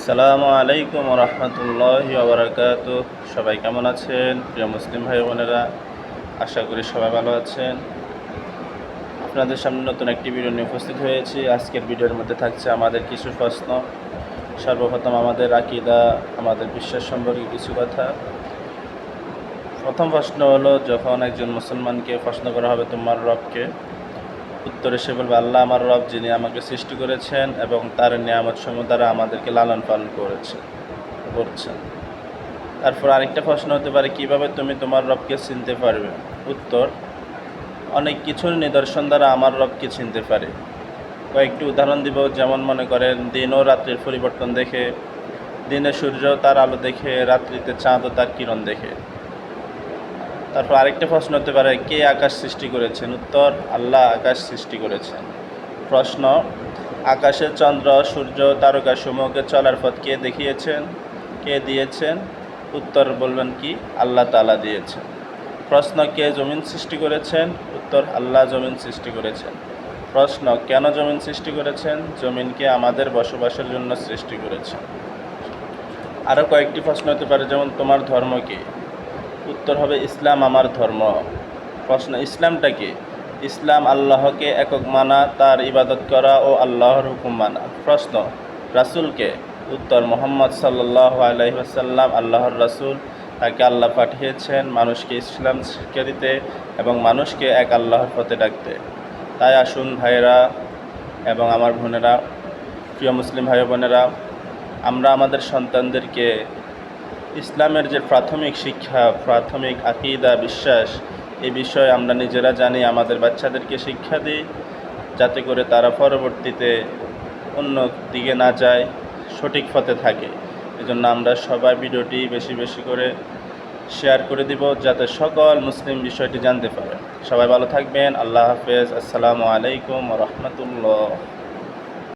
আসসালামু আলাইকুম রহমতুল্লাহি ওয়া বারাকাতুহু। সবাই কেমন আছেন প্রিয় মুসলিম ভাই বোনেরা? আশা করি সবাই ভালো আছেন। আপনাদের সামনে নতুন একটি ভিডিও নিয়ে উপস্থিত হয়েছি। আজকের ভিডিওর মধ্যে থাকছে আমাদের কিছু প্রশ্ন। সর্বপ্রথম আমাদের আকীদা, আমাদের বিশ্বাস সম্পর্কে কিছু কথা। প্রথম প্রশ্ন হলো, যখন একজন মুসলমানকে প্রশ্ন করা হবে তোমার রবকে, উত্তরে সে বলবে আল্লাহ আমার রব, যিনি আমাকে সৃষ্টি করেছেন এবং তার নিয়ামতসমূহ দ্বারা আমাদেরকে লালন পালন করছেন। তারপর আরেকটা প্রশ্ন হতে পারে, কিভাবে তুমি তোমার রবকে চিনতে পারবে? উত্তর, অনেক কিছুর নিদর্শন দ্বারা আমার রবকে চিনতে পারে। কয়েকটি উদাহরণ দিব, যেমন মনে করেন দিন ও রাত্রির পরিবর্তন দেখে, দিনে সূর্য তার আলো দেখে, রাত্রিতে চাঁদ ও তার কিরণ দেখে। তারপর আরেকটা প্রশ্ন হতে পারে, কে আকাশ সৃষ্টি করেছেন? উত্তর, আল্লাহ আকাশ সৃষ্টি করেছেন। প্রশ্ন, আকাশে চন্দ্র, সূর্য, তারকাসমূহকে চলার পথ কে দেখিয়েছেন, কে দিয়েছেন? উত্তর বলবেন কি, আল্লাহ তাআলা দিয়েছেন। প্রশ্ন, কে জমিন সৃষ্টি করেছেন? উত্তর, আল্লাহ জমিন সৃষ্টি করেছেন। প্রশ্ন, কেন জমিন সৃষ্টি করেছেন? জমিনকে আমাদের বসবাসের জন্য সৃষ্টি করেছেন। আরও কয়েকটি প্রশ্ন হতে পারে, যেমন তোমার ধর্ম কী? উত্তর হবে ইসলাম আমার ধর্ম। প্রশ্ন, ইসলামটা কি? ইসলাম আল্লাহকে একক মানা, তার ইবাদত করা ও আল্লাহর হুকুম মানা। প্রশ্ন, রাসূলকে? উত্তর, মুহাম্মদ সাল্লাল্লাহু আলাইহি ওয়াসাল্লাম আল্লাহর রাসূল। তাকে আল্লাহ পাঠিয়েছেন মানুষকে ইসলাম শিক্ষা দিতে এবং মানুষকে এক আল্লাহর পথে ডাকতে। তাই আসুন ভাইয়েরা এবং আমার বোনেরা, প্রিয় মুসলিম ভাই বোনেরা, আমরা আমাদের সন্তানদেরকে ইসলামের যে প্রাথমিক শিক্ষা, প্রাথমিক আকীদা, বিশ্বাস, এই বিষয়ে আমরা নিজেরা জানি, আমাদের বাচ্চাদেরকে শিক্ষা দিই, যাতে করে তারা পরবর্তীতে অন্য দিকে না যায়, সঠিক পথে থাকে। এজন্য আমরা সবাই ভিডিওটি বেশি বেশি করে শেয়ার করে দিব, যাতে সকল মুসলিম বিষয়টি জানতে পারে। সবাই ভালো থাকবেন। আল্লাহ হাফেজ। আসসালামু আলাইকুম ওয়া রাহমাতুল্লাহ।